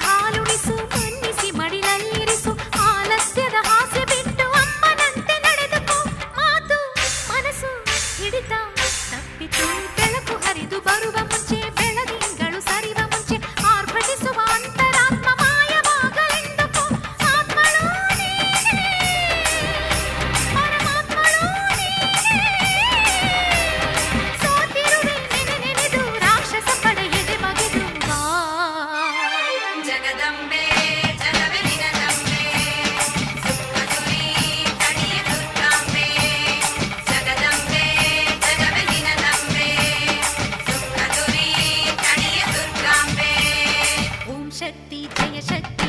ಹಾಲುಣಿಸು ಮನ್ನಿಸಿ ಮಡಿಲಲ್ಲಿರಿಸು ಆಲಸ್ಯದ ಹಾಸ್ಯ ಬಿಟ್ಟು ಅಮ್ಮನಂತೆ ನಡೆದುಕೋ ಮಾತು ಮನಸ್ಸು ಹಿಡಿತ ತಪ್ಪಿತು ಬೆಳಕು ಹರಿದು ಬರುವ ಮುಂಚೆ ಬೆಳದಿಂಗಳು ಸರಿವ ಮುಂಚೆ ಆರ್ಭಟಿಸುವ ಅಂತರಾತ್ಮ ಮಾಯವಾಗಲೆಂದುಕೋ ಆತ್ಮಳೋ ನೀನೇ ಪರಮಾತ್ಮಳೋ ನೀನೇ ಸೋತಿರುವೆ ನೆನೆದು ರಾಕ್ಷಸ ಪಡೆ ಎದೆ ಬಗೆದು ಬಾ ಜಗದಂಬೆ ಜಗವೇ ನಿನದಂಬೆ ಸುಖದುರಿ ತಣಿಯ ದುರ್ಗಾಂಬೆ ಜಗದಂಬೆ ಜಗವೇ ನಿನದಂಬೆ ಸುಖದುರಿ ತಣಿಯ ದುರ್ಗಾಂಬೆ ಓಂ ಶಕ್ತಿ ಜಯ ಶಕ್ತಿ